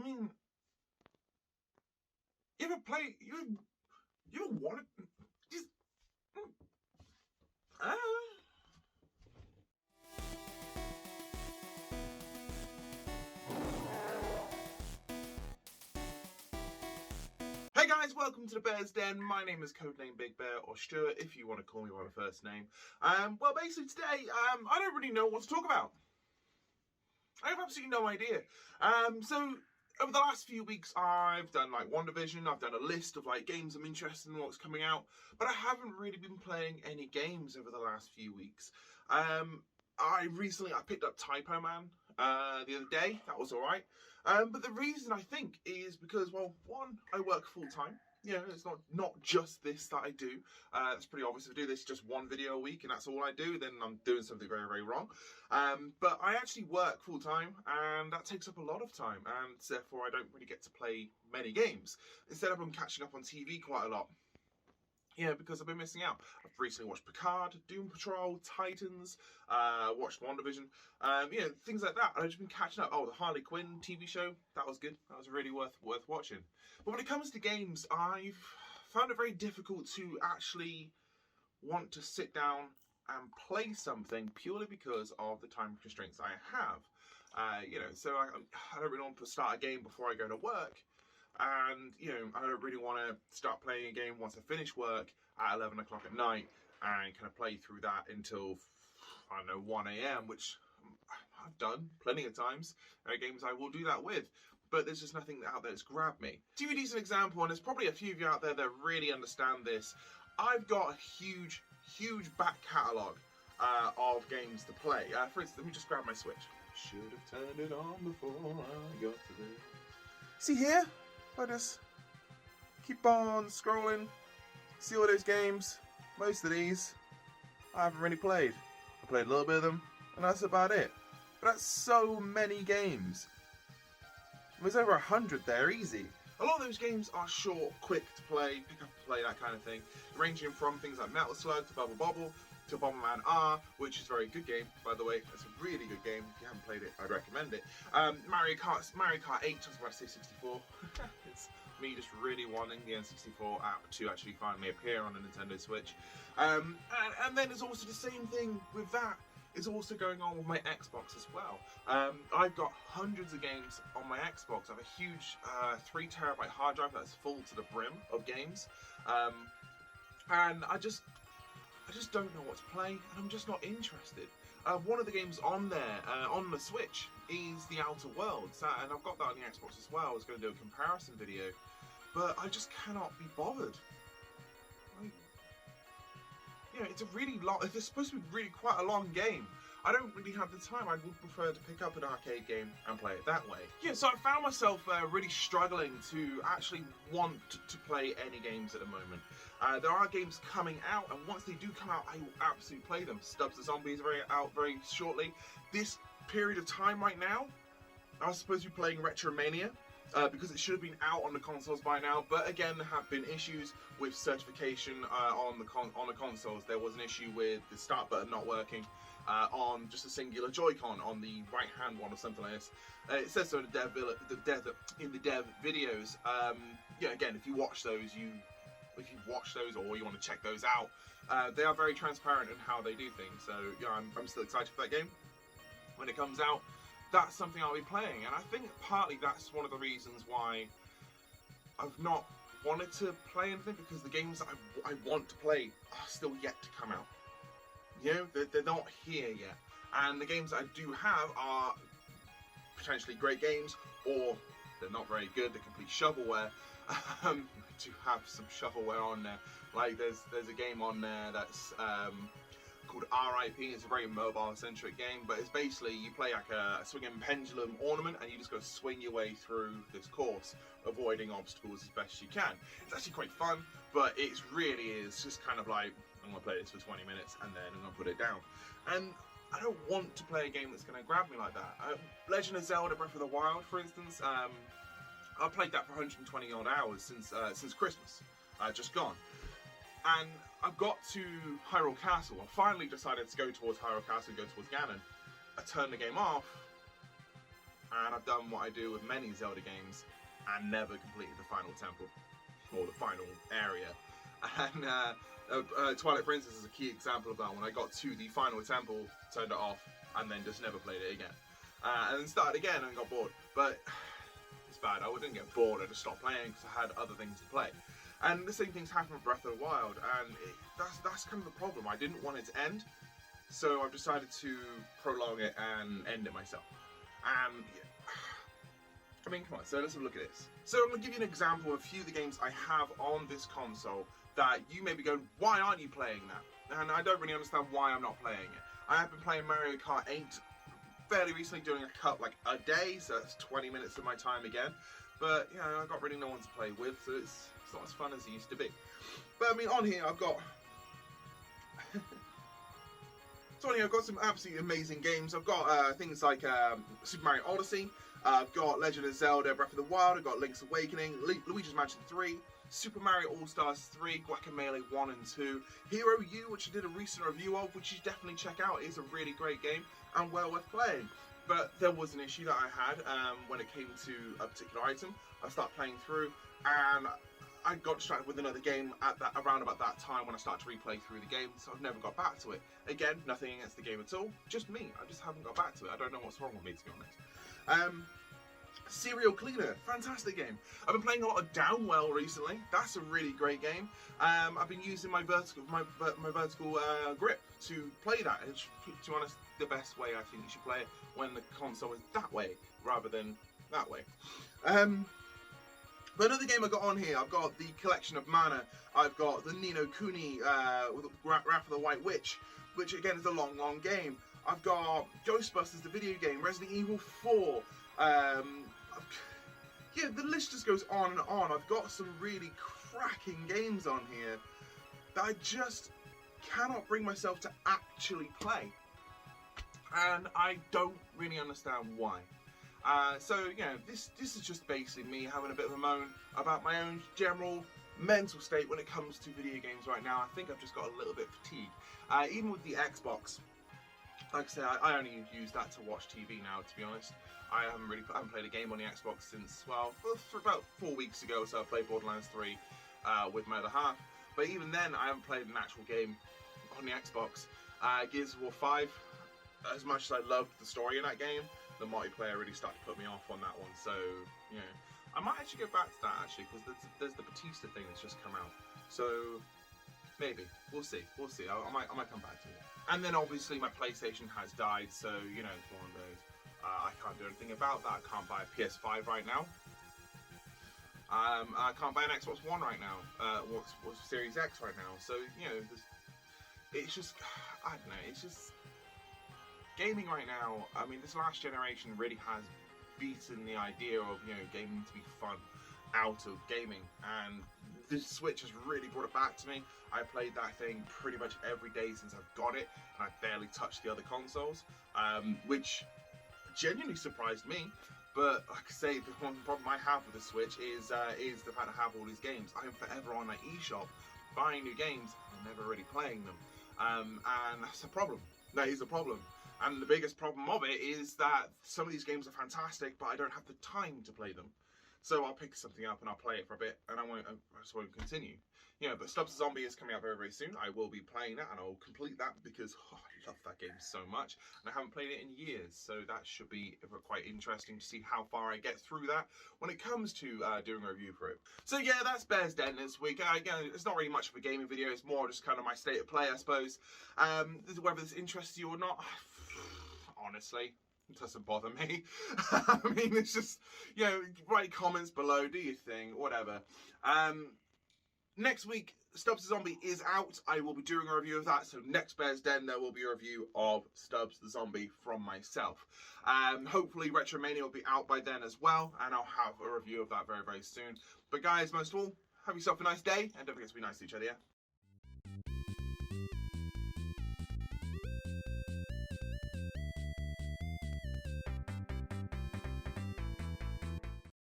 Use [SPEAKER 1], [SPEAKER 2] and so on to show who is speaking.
[SPEAKER 1] mean, you ever play? You ever want to just? Hey guys, welcome to the Bear's Den. My name is Codename Big Bear, or Stuart, if you want to call me by my first name. Well, basically today, I don't really know what to talk about. I have absolutely no idea. So over the last few weeks, I've done like WandaVision. I've done a list of like games I'm interested in, what's coming out, but I haven't really been playing any games over the last few weeks. I picked up Typo Man the other day. That was all right. But the reason I think is because, well, one, I work full time. You know, it's not just this that I do. It's pretty obvious. If I do this just one video a week and that's all I do, then I'm doing something very, very wrong. But I actually work full time, and that takes up a lot of time, and therefore I don't really get to play many games. Instead, I've been catching up on TV quite a lot. Yeah, because I've been missing out. I've recently watched Picard, Doom Patrol, Titans, watched WandaVision, things like that. I've just been catching up. Oh, the Harley Quinn TV show, that was good. That was really worth watching. But when it comes to games, I've found it very difficult to actually want to sit down and play something purely because of the time constraints I have. So I don't really want to start a game before I go to work. And, I don't really want to start playing a game once I finish work at 11 o'clock at night and kind of play through that until, 1 a.m, which I've done plenty of times. There are games I will do that with, but there's just nothing out there that's grabbed me. TVD's an example, and there's probably a few of you out there that really understand this. I've got a huge, huge back catalogue of games to play. For instance, let me just grab my Switch. Should have turned it on before I got to this. See here? I just keep on scrolling, see all those games. Most of these I haven't really played. I played a little bit of them, and that's about it. But that's so many games. There's over 100 there, easy. A lot of those games are short, quick to play, pick up and play, that kind of thing. Ranging from things like Metal Slug to Bubble Bobble to Bomberman R, which is a very good game, by the way. It's a really good game. If you haven't played it, I'd recommend it. Mario Kart 8, I was about to say 64. It's me just really wanting the N64 app to actually finally appear on a Nintendo Switch. And then there's also the same thing with that. It's also going on with my Xbox as well. I've got hundreds of games on my Xbox. I have a huge 3 terabyte hard drive that's full to the brim of games. And I just don't know what to play, and I'm just not interested. One of the games on there, on the Switch, is The Outer Worlds, and I've got that on the Xbox as well. I was going to do a comparison video, but I just cannot be bothered. It's a really long, it's supposed to be really quite a long game. I don't really have the time. I would prefer to pick up an arcade game and play it that way. Yeah, so I found myself really struggling to actually want to play any games at the moment. There are games coming out, and once they do come out, I will absolutely play them. Stubbs the Zombie is out very shortly. This period of time right now, I was supposed to be playing Retromania, because it should have been out on the consoles by now, but again, there have been issues with certification on the consoles. There was an issue with the start button not working on just a singular Joy-Con on the right-hand one or something like this. It says so in the dev videos. Again, if you watch those, or you want to check those out, they are very transparent in how they do things. So I'm still excited for that game when it comes out. That's something I'll be playing, and I think partly that's one of the reasons why I've not wanted to play anything, because the games that I want to play are still yet to come out. They're not here yet, and the games that I do have are potentially great games, or they're not very good, they're complete shovelware. I do have some shovelware on there. Like there's a game on there that's called R.I.P. It's a very mobile-centric game, but it's basically you play like a swinging pendulum ornament, and you just got to swing your way through this course, avoiding obstacles as best you can. It's actually quite fun, but it really is just kind of like, I'm going to play this for 20 minutes, and then I'm going to put it down. And I don't want to play a game that's going to grab me like that. Legend of Zelda Breath of the Wild, for instance, I played that for 120 odd hours since Christmas, just gone. And I've got to Hyrule Castle. I finally decided to go towards Hyrule Castle and go towards Ganon. I turned the game off, and I've done what I do with many Zelda games and never completed the final temple or the final area. And Twilight Princess is a key example of that. When I got to the final temple, turned it off, and then just never played it again. And then started again and got bored. But it's bad. I didn't get bored. I just stopped playing because I had other things to play. And the same things happened with Breath of the Wild, and that's kind of the problem. I didn't want it to end, so I've decided to prolong it and end it myself. And I mean, come on, so let's have a look at this. So I'm going to give you an example of a few of the games I have on this console that you may be going, why aren't you playing that? And I don't really understand why I'm not playing it. I have been playing Mario Kart 8 fairly recently, doing a cut like a day, so that's 20 minutes of my time again. But, you know, I've got really no one to play with, so it's not as fun as it used to be. But, I mean, on here I've got... I've got some absolutely amazing games. I've got things like Super Mario Odyssey, I've got Legend of Zelda Breath of the Wild, I've got Link's Awakening, Luigi's Mansion 3, Super Mario All-Stars 3, Guacamelee 1 and 2, Hero U, which I did a recent review of, which you should definitely check out. It's a really great game and well worth playing. But there was an issue that I had when it came to a particular item. I started playing through and I got distracted with another game at around about that time when I started to replay through the game, so I've never got back to it. Again, nothing against the game at all, just me. I just haven't got back to it. I don't know what's wrong with me, to be honest. Serial Cleaner, fantastic game. I've been playing a lot of Downwell recently. That's a really great game. I've been using my vertical grip to play that. And to be honest, the best way I think you should play it when the console is that way rather than that way. But another game I got on here, I've got the Collection of Mana. I've got the Ni no Kuni with Wrath of the White Witch, which again is a long game. I've got Ghostbusters, the video game, Resident Evil 4. Yeah, the list just goes on and on. I've got some really cracking games on here that I just cannot bring myself to actually play. And I don't really understand why. So, you know, this is just basically me having a bit of a moan about my own general mental state when it comes to video games right now. I think I've just got a little bit fatigued. Even with the Xbox, like I say, I only use that to watch TV now, to be honest. I haven't played a game on the Xbox since, well, for about 4 weeks ago, so I played Borderlands 3 with my other half. But even then, I haven't played an actual game on the Xbox. Gears of War 5, as much as I loved the story in that game, the multiplayer really started to put me off on that one. So, you know, I might actually go back to that, actually, because there's the Batista thing that's just come out. So, maybe. We'll see. We'll see. I might come back to it. And then, obviously, my PlayStation has died, so, you know, it's one of those. I can't do anything about that. I can't buy a PS5 right now. I can't buy an Xbox One right now. What's Series X right now. So, you know, it's just, I don't know, it's just, gaming right now, I mean, this last generation really has beaten the idea of, you know, gaming to be fun out of gaming. And this Switch has really brought it back to me. I played that thing pretty much every day since I've got it, and I barely touched the other consoles, which genuinely surprised me. But like I say, the one problem I have with the Switch is the fact I have all these games. I'm forever on my eShop buying new games and never really playing them, and that's a problem. That is a problem. And the biggest problem of it is that some of these games are fantastic, but I don't have the time to play them. So I'll pick something up and I'll play it for a bit, and I just won't continue. You know, but Stubbs the Zombie is coming out very, very soon. I will be playing that, and I'll complete that because I love that game so much, and I haven't played it in years. So that should be quite interesting to see how far I get through that when it comes to doing a review for it. So yeah, that's Bear's Den this week. Again, it's not really much of a gaming video. It's more just kind of my state of play, I suppose. Whether this interests you or not, honestly, it doesn't bother me. I mean, it's just, you know, write comments below, do your thing, whatever. Next week, Stubbs the Zombie is out. I will be doing a review of that. So next Bear's Den, there will be a review of Stubbs the Zombie from myself. Hopefully, Retromania will be out by then as well, and I'll have a review of that very, very soon. But guys, most of all, have yourself a nice day, and don't forget to be nice to each other, yeah?